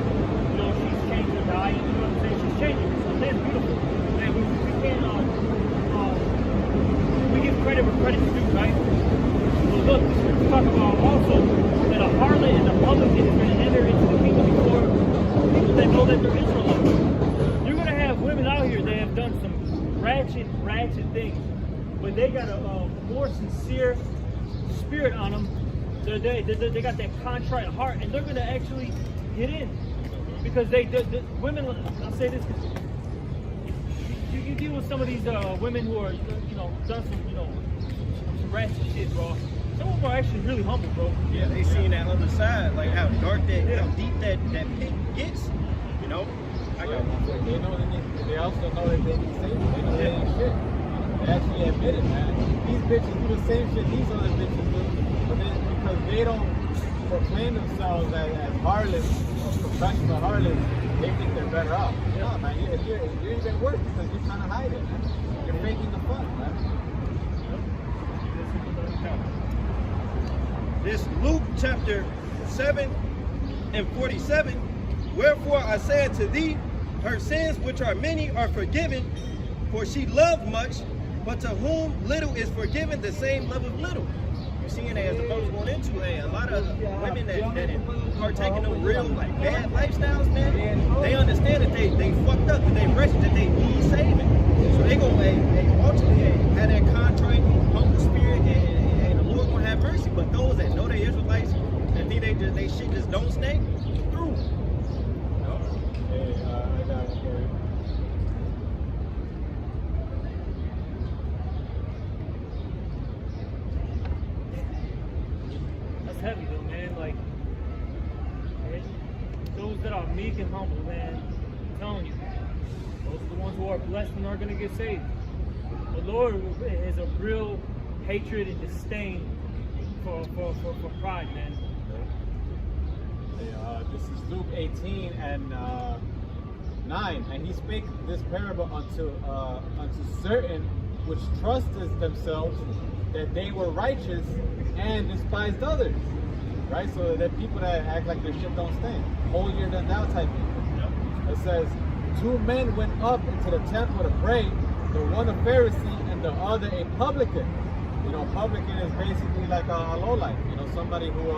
She's changed her diet, you know what I'm saying? She's changing it. So that's beautiful. And we can't, we give credit where credit's due, right? So look, we talk about also that a harlot and a publican is going to enter into the kingdom before people that know that they're Israelites. You're going to have women out here that have done some ratchet things, but they got a more sincere spirit on them. They got that contrite heart, and they're going to actually get in because the women. I'll say this: you deal with some of these women who are, done some ratchet shit, bro. Some of them are actually really humble, bro. Yeah, they seen that other side, like how dark how deep that pit gets. You know, I got one. They know they also know that they need saving. They know they ain't shit. They actually admit it, man. These bitches do the same shit these other bitches do, but then because they don't proclaim themselves as harlots or professional harlots, they think they're better off. No, man, you're even worse because you're trying to hide it, man. You're faking the fun, man. This Luke chapter 7:47. Wherefore I say unto thee, her sins which are many are forgiven, for she loved much, but to whom little is forgiven, the same loveth little. You seeing as the folks going into a lot of women that partake in them real like bad lifestyles, man. They understand that they fucked up, that they wretched, that they need saving. So they gonna ultimately have that contrite, humble spirit, and the Lord gonna have mercy. But those that know they Israelites and think they shit just don't stink through. Hey, I got one for you. That's heavy though, man. Like, those that are meek and humble, man, I'm telling you, Those are the ones who are blessed and are going to get saved. The Lord is a real hatred and disdain for pride, man. This is Luke 18 and 9, and he spake this parable unto certain which trusted themselves that they were righteous and despised others. Right? So that people that act like their shit don't stink, holier than thou type people. It says, 2 men went up into the temple to pray, the one a Pharisee and the other a publican. You know, publican is basically like a lowlife. You know, somebody who,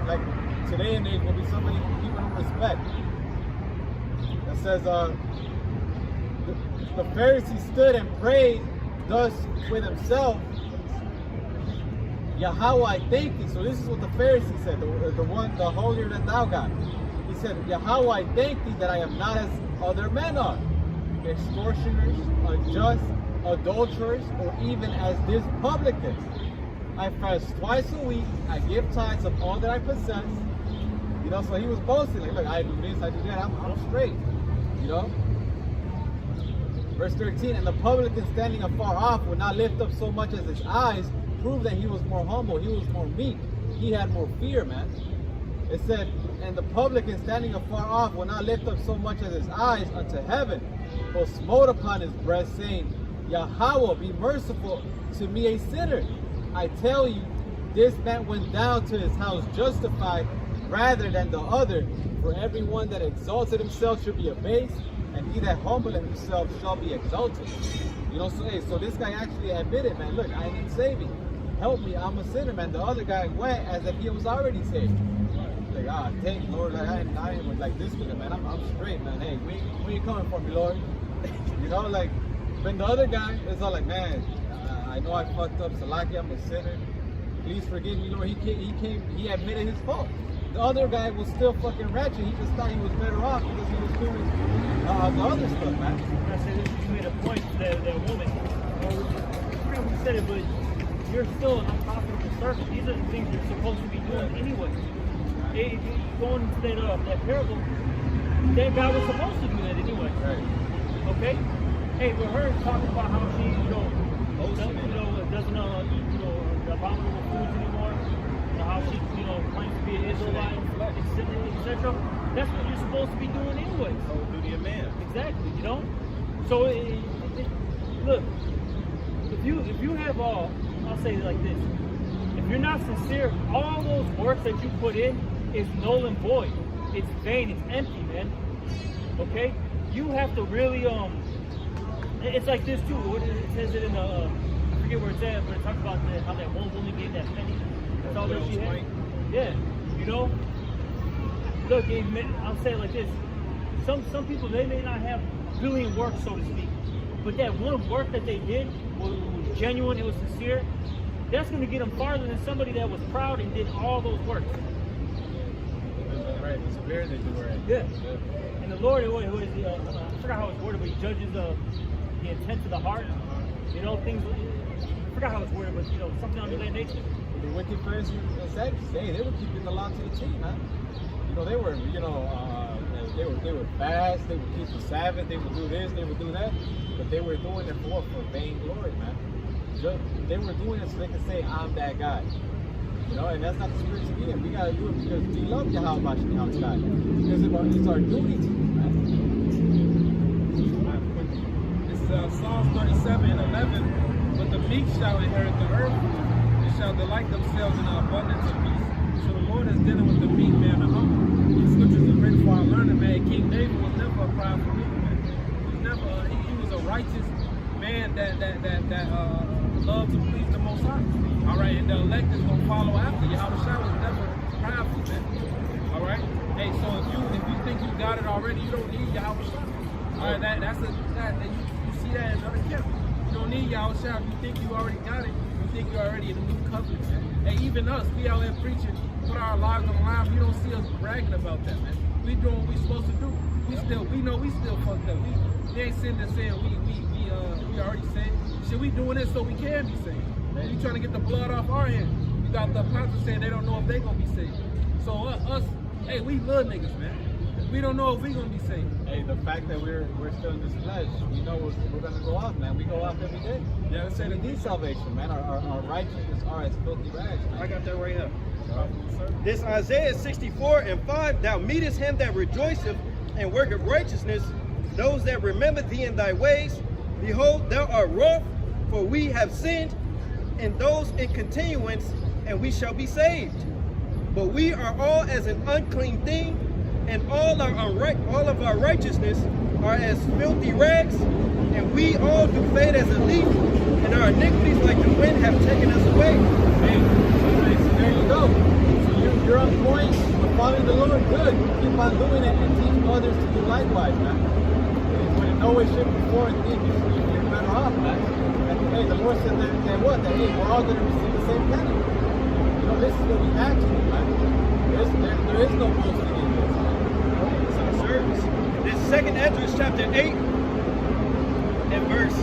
like today and age, will be somebody who people don't respect. It says, the Pharisee stood and prayed thus with himself, Yahweh, I thank thee. So this is what the Pharisee said, the holier than thou guy. He said, Yahweh, I thank thee that I am not as other men are, extortioners, unjust, adulterers, or even as this publican. I fast twice a week, I give tithes of all that I possess. You know, so he was boasting, like, look, I do this, I do that, I'm straight. You know? Verse 13, and the publican standing afar off would not lift up so much as his eyes, prove that he was more humble, he was more meek, he had more fear, man. It said, and the publican standing afar off would not lift up so much as his eyes unto heaven, but smote upon his breast, saying, Yahweh, be merciful to me, a sinner. I tell you, this man went down to his house justified rather than the other. For everyone that exalted himself should be abased, and he that humbled himself shall be exalted. You know, so hey, so this guy actually admitted, man, look, I need saving. Help me, I'm a sinner, man. The other guy went as if he was already saved. Like, thank you, Lord, like, I ain't like this with him, man. I'm straight, man. Hey, where you coming from, me, Lord? You know, like, when the other guy is all like, man, I know I fucked up, Salaki, I'm a sinner. Please forgive me, Lord. He admitted his fault. The other guy was still fucking ratchet. He just thought he was better off because he was doing the other stuff, man. I said this, you made a point to that woman. I forget who said it, but you're still an unprofitable servant. These are the things you're supposed to be doing anyway. Going into that parable, that guy was supposed to do that anyway. Right. Okay? Hey, with her talking about how she, doesn't eat, the abominable foods anymore, how she, claims to be an Israelite, etc. That's what you're supposed to be doing anyway. Whole duty of man. Exactly, So, look, if you have all, I'll say it like this, if you're not sincere, all those works that you put in is null and void. It's vain, it's empty, man. Okay? You have to really, it's like this too. It says it in the, I forget where it's at, but it talks about how that one woman gave that penny. That's all that she had. Yeah, Look, I'll say it like this. Some people, they may not have billion works, so to speak, but that one work that they did was genuine, it was sincere, that's going to get them farther than somebody that was proud and did all those works. Right, the spirit that you were in. Yeah. And the Lord, I forgot how it's worded, but he judges the intent of the heart. Things, I forgot how it's worded, but something under that nature. The wicked Pharisees and Sadducees, they were keeping the law to the T, man. They were, they would fast, they would keep the Sabbath, they would do this, they would do that, but they were doing it for vainglory, man. They were doing it so they could say, I'm that guy. And that's not the spirit to be in. We gotta do it because we love Yahweh outside. Because it's our duty to do, man. This is Psalms 37 and 11. But the meek shall inherit the earth, and shall delight themselves in the abundance of peace. So the Lord is dealing with the meek man, the humble. The scriptures are written for our learning, man. King David was never a prideful man. He was a righteous man that loved to please the Most High. All right, and the elect is gonna follow after you. Yahweh was never prideful, man. All right. Hey, so if you think you got it already, you don't need Yahweh. All right, you see that in other camps. You don't need Yahweh. If you think you already got it, you think you're already in the new covenant, man. Hey, even us, we out here preaching, put our lives on the line. You don't see us bragging about that, man. We doing what we supposed to do. We know we still fucked up. We ain't sitting there saying we already saved. Shit, we doing this so we can be saved. Man, you trying to get the blood off our hands. You got the apostles saying they don't know if they gonna be saved. So us, hey, we little niggas, man. We don't know if we're gonna be saved. Hey, the fact that we're still in this flesh, we know we're gonna go off, man. We go off every day. Yeah, let's say We need salvation, man. Our righteousness are as filthy rags, man. I got that right here. This Isaiah 64:5, thou meetest him that rejoiceth and worketh righteousness, those that remember thee in thy ways. Behold, thou art wroth, for we have sinned, and those in continuance, and we shall be saved. But we are all as an unclean thing, and all of our righteousness are as filthy rags, and we all do fade as a leaf, and our iniquities like the wind have taken us away. Hey, so there you go. So you're on point. You're following the Lord. Good. Keep on doing it and teach others to do likewise, man. When in no way, shape, or form think you're better off, man. And hey, the Lord said that what? That hey, we're all going to receive the same penny. You know, this is what we actually, man. There is no boasting in this. It's our service. This 2nd Ezra chapter 8 and verse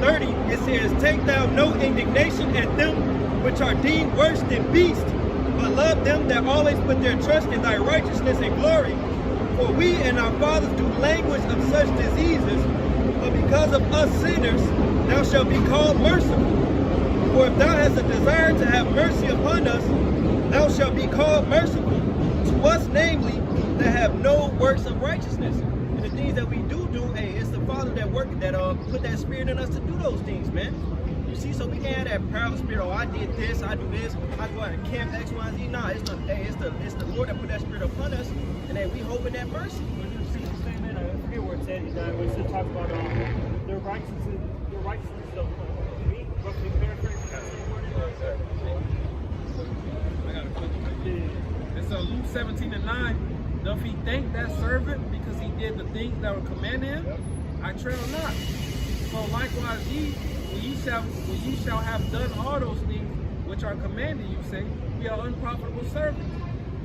30, it says, take thou no indignation at them which are deemed worse than beasts, but love them that always put their trust in thy righteousness and glory. For we and our fathers do language of such diseases, but because of us sinners, thou shalt be called merciful. For if thou hast a desire to have mercy upon us, thou shalt be called merciful. To us, namely, that have no works of righteousness. And the things that we do, hey, it's the Father that put that spirit in us to do those things, man. You see, so we can't have that proud spirit, oh, I did this, I do this, I go out and camp X, Y, and Z. Nah, it's the Lord that put that spirit upon us, and hey, we hoping that mercy. When you see the same man, I forget where it said, when it talks about their righteousness of me, roughly paraphrasing that same word. I got a question. And so Luke 17:9, doth he thank that servant because he did the things that were commanded him? I trail not. So likewise when ye shall have done all those things which are commanded you, say, we are unprofitable servants.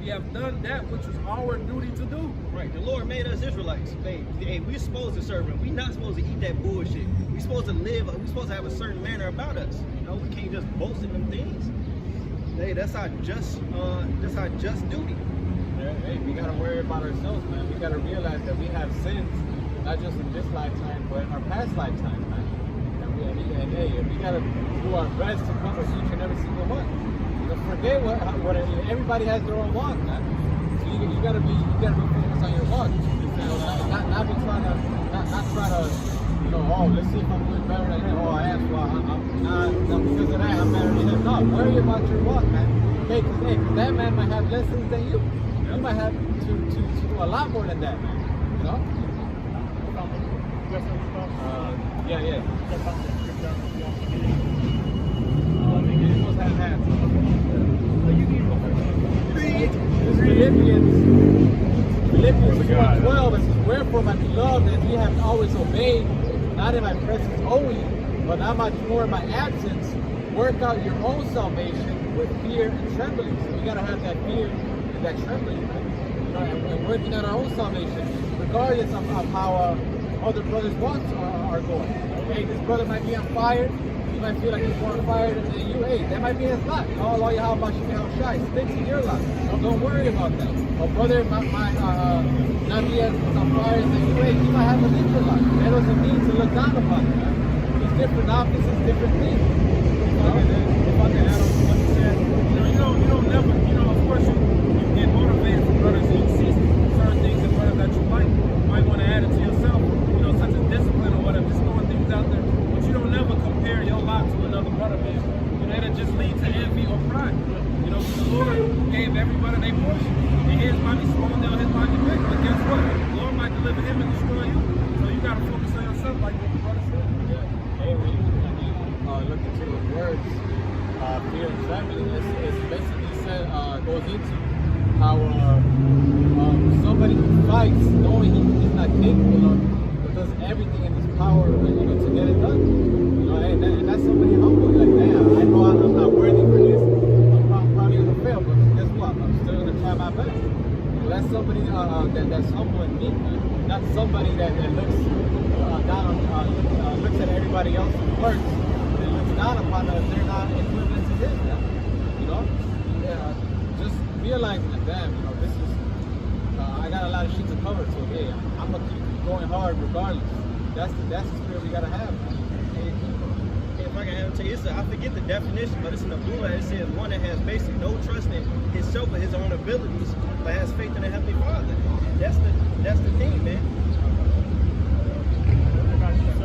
We have done that which was our duty to do. Right, the Lord made us Israelites. Hey, we're supposed to serve him. We're not supposed to eat that bullshit. We're supposed to live, we're supposed to have a certain manner about us. You know, we can't just boast in them things. Hey, that's our just duty. Hey, we gotta worry about ourselves, man. We gotta realize that we have sins, not just in this lifetime, but in our past lifetime, man. And hey, we gotta do our best to cover each and every single one. You know, forget what everybody has their own walk, man. So you gotta be focused on your walk. You know, not try to, you know, oh, let's see if I'm doing better than him. Oh, I am. Well, I'm not because of that. I'm better than him. No, worry about your walk, man. Okay, because that man might have less sins than you. You might have to do a lot more than that, man. You know? Yeah. You must have had Philippians 4:12, it says, wherefore, my beloved, as ye have always obeyed, not in my presence only, but not much more in my absence, work out your own salvation with fear and trembling. So we gotta have that fear and that trembling, right? You know, and working out our own salvation, regardless of how other brothers' walks are going. Hey, this brother might be on fire. You might feel like he's more on fire than you. Hey, that might be his lot. Allah Yahweh Shai, sticks in your lot. Don't worry about that. A brother might not be as on fire as you. Hey, he might have a different lot. That doesn't mean to look down upon him. It's different opposites, different things. If I can add on what you said, you don't never, of course you get motivated from brothers and you see certain things in brothers that you like. You might want to add it to yourself, such as discipline or whatever, just throwing things out there. But you don't never compare your lot to another brother, man. That'll just lead to envy or pride. The Lord gave everybody their portion. And his might be small down, his might be big. But guess what? The Lord might deliver him and destroy you. So you got to focus on yourself like what the brother said. Hey, when you look into the words, fear and trembling, it's basically goes into how somebody who fights knowing he's not capable of, but does everything in his power to get it done. And that's somebody humble. Like, damn, I know I'm not worthy for this. I'm probably going to fail, but guess what? I'm still going to try my best. That's somebody that's humble and meek, man. Not somebody that looks down on, looks at everybody else's works and looks down upon them if they're not equivalent to his, man. Just realizing that, damn, this is, I got a lot of shit to cover, so hey, I'm gonna keep going hard regardless. That's the spirit we gotta have, man. If I can have to tell you, I forget the definition, but it's in the blue letter. It says one that has basically no trust in himself or his own abilities, but has faith in the Heavenly Father. And that's the thing, man. I got this,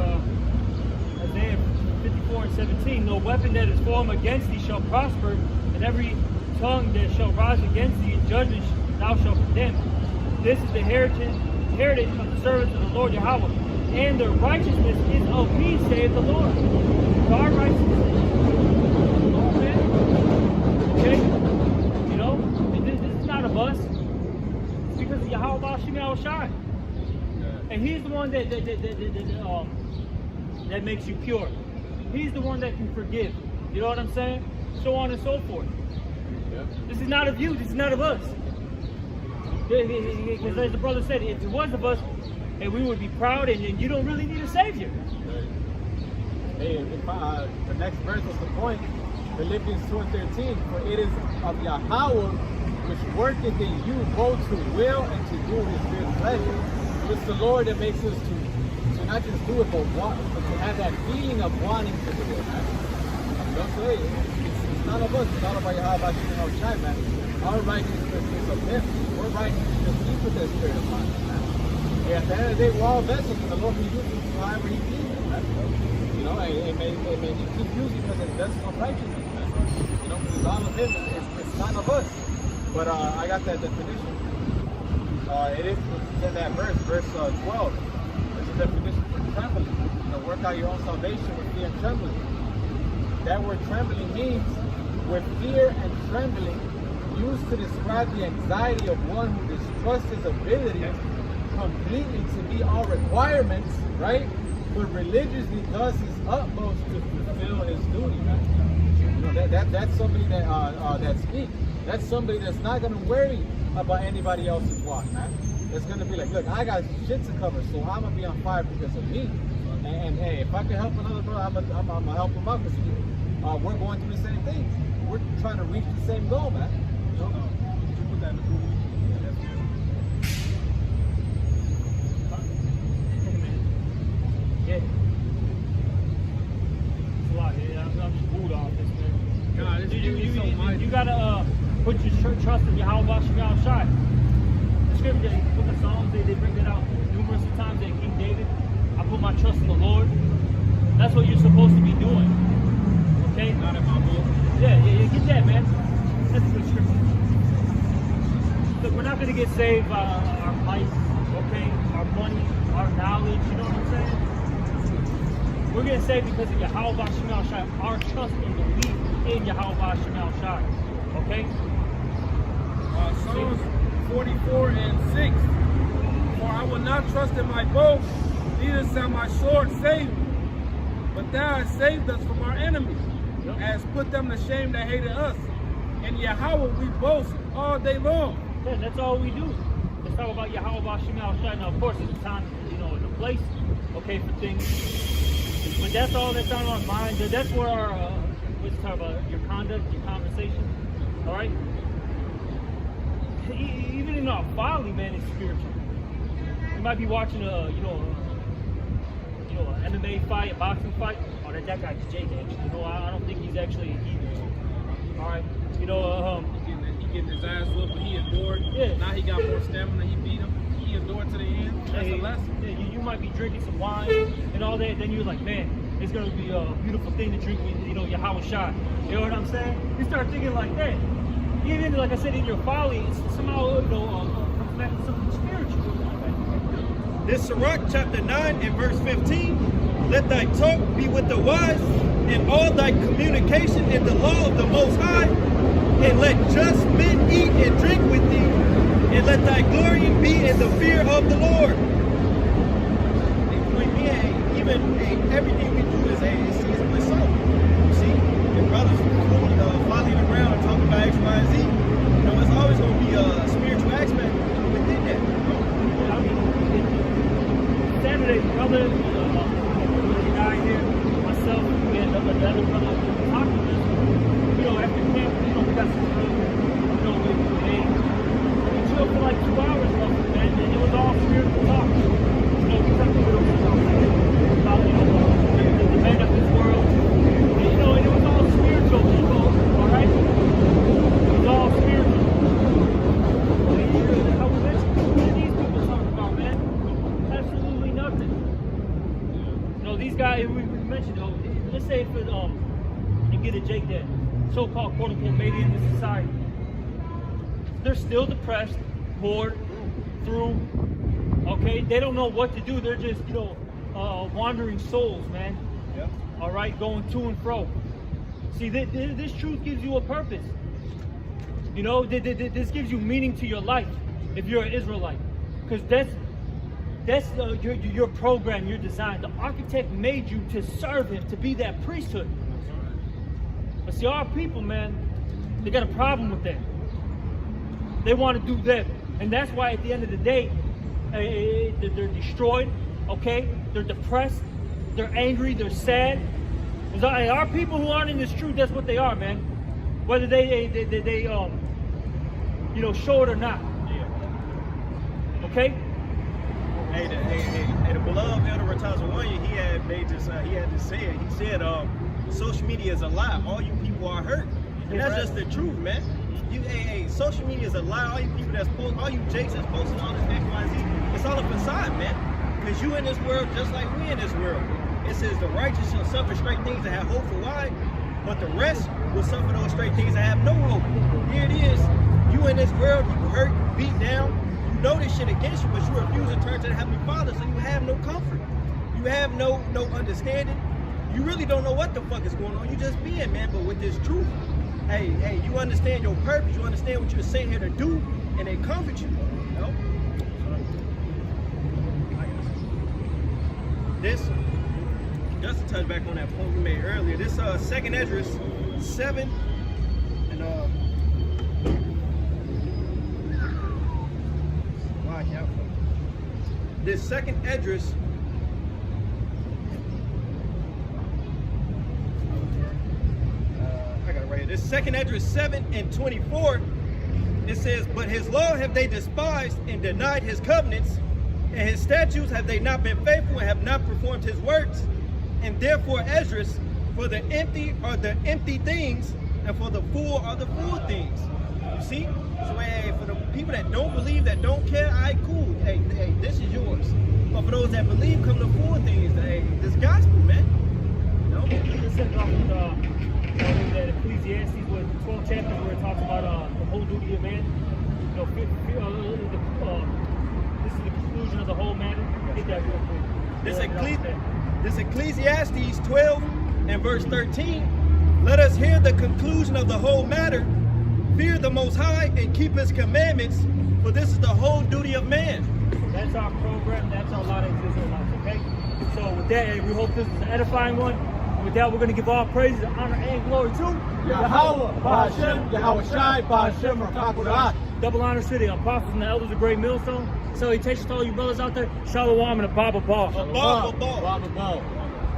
Isaiah 54:17. No weapon that is formed against thee shall prosper, and every tongue that shall rise against thee in judgment thou shalt condemn. This is the heritage of the servants of the Lord Yahweh, and the righteousness is of me, saith the Lord. Our righteousness. Oh, man. Okay? You know, this is not of us. It's because of Yahweh Shemel Shai. And he's the one that makes you pure. He's the one that can forgive. You know what I'm saying? So on and so forth. Yeah. This is not of you. This is not of us. Because as the brother said, if it was of us, and we would be proud, and you don't really need a savior. Hey, the next verse is the point. Philippians 2:13. For it is of Yahweh which worketh in you both to will and to do his good pleasure. It's the Lord that makes us to not just do it, but to have that feeling of wanting to do it, man. Don't say it's none of us. It's all about Yahweh Shemel Shai, man. Our righteousness is of him. We're righteous because he put that spirit of mine, man. Yeah, at the end of the day, we're all vessels, and the Lord can use us however he pleases, man. You know, it may keep using us as vessels of righteousness, man. You know, because all of him, it's none of us. But I got that definition. It is in that verse 12. It's a definition for trembling. You know, work out your own salvation with fear and trembling. That word trembling means with fear and trembling used to describe the anxiety of one who distrusts his abilities completely to meet all requirements, right? But religiously does his utmost to fulfill his duty, man. You know, that's somebody that speaks. That's somebody that's not gonna worry about anybody else's walk, man. It's gonna be like, look, I got shit to cover, so I'm gonna be on fire because of me. And hey, if I can help another brother, I'm gonna help him out because we're going through the same things. We're trying to reach the same goal, man. You know? You put that in the movie. Yeah. It's a lot. Yeah, I'm screwed off this, man. God, it's really so mighty. You gotta put your trust in Yahweh Shemel Shai. The scripture, the book of Psalms, they bring it out numerous times. That King David, I put my trust in the Lord. That's what you're supposed to be doing. Okay? Not in my book. Yeah, get that, man. That's a good scripture. Look, we're not gonna get saved by our might, okay? Our money, our knowledge. You know what I'm saying? We're getting saved because of Yahweh Shemel Shai. Our trust and belief in Yahweh Shemel Shai. Okay? Psalms 44:6. For I will not trust in my bow, neither shall my sword save me. But thou hast saved us from our enemies, hast put them to shame that hated us. In Yahweh we boast all day long. Yeah, that's all we do. Let's talk about Yahweh Shemel Shai. Now, of course, there's a time, and a place, okay, for things. But that's all that's on our mind. That's where our, let's talk about your conduct, your conversation. All right? Even in our folly, man, it's spiritual. You might be watching an MMA fight, a boxing fight. Oh, that guy's Jake, actually. I don't think he's actually a heathen. All right? He getting his ass whooped, but he endured. Yeah. Now he got more stamina. He beat him. He endured to the end. That's a lesson. Yeah, you might be drinking some wine and all that. Then you're like, man, it's gonna be a beautiful thing to drink with, Yahweh Shai. You know what I'm saying? You start thinking like that. Even like I said, in your folly, it's somehow comes back to something spiritual. This Sirach chapter 9 and verse 15. Let thy talk be with the wise, and all thy communication in the law of the Most High. And let just men eat and drink with thee, and let thy glory be in the fear of the Lord. Everything we do is seasonally so. You see, if brothers following around and talking about X, Y, and Z, it's always going to be a spiritual aspect within that. I mean, Saturday, brother, the guy here, myself, and another brother talking to us. After camp, we got some we chill for like 2 hours roughly, man. mention though, let's say for and get a Jake that so-called quote unquote made it in the society. They're still depressed, bored, through. Okay, they don't know what to do. They're just wandering souls, man. Yep. All right, going to and fro. See, this truth gives you a purpose. You know, this gives you meaning to your life if you're an Israelite, because that's your program, your design. The architect made you to serve him, to be that priesthood. But see, our people, man, they got a problem with that. They want to do that, and that's why at the end of the day, they're destroyed. Okay, they're depressed, they're angry, they're sad. Our people who aren't in this truth, that's what they are, man. Whether they show it or not. Yeah. Okay. Hey, the beloved Elder Ratazawanya, he had to say it. He said, social media is a lie. All you people are hurt. And that's just the truth, man. Social media is a lie. All you people that's posting, all you Jakes that's posting all this X, Y, Z, it's all a facade, man. Because you in this world just like we in this world. It says the righteous shall suffer straight things that have hope for why, but the rest will suffer those straight things that have no hope. Here it is. You in this world, you hurt, beat down. You know this shit against you, but you refuse to turn to the Heavenly Father, so you have no comfort. You have no understanding. You really don't know what the fuck is going on. You just being, man. But with this truth, hey, you understand your purpose. You understand what you're sent here to do, and they comfort you. You know? This, just to touch back on that point we made earlier, this second Esdras 7 and this second Esdras I got it right here. This second Esdras 7 and 24, it says, but his law have they despised and denied his covenants, and his statutes have they not been faithful and have not performed his works. And therefore Esdras, for the empty are the empty things, and for the fool are the fool things. You see? So hey, for the people that don't believe, that don't care, cool. Hey, this is yours. But for those that believe, come the fool things. Hey, this gospel, man. You know? This is off with that Ecclesiastes, with the 12th chapter, where it talks about the whole duty of man. This is the conclusion of the whole matter. Get that real quick. This Ecclesiastes 12 and verse 13, let us hear the conclusion of the whole matter. Fear the Most High and keep His commandments, for this is the whole duty of man. That's our program. That's our lot of Israelites, okay? So with that, we hope this was an edifying one. And with that, we're going to give all praise, honor, and glory to Yahweh, Ba'Hashem, Yahweh Shai, Ba'Hashem, Rakakudah. Double honor to the apostles and the elders of Great Millstone. Salutations to all you brothers out there. Shalom and a Baba Ball. A ball. Baba Ball.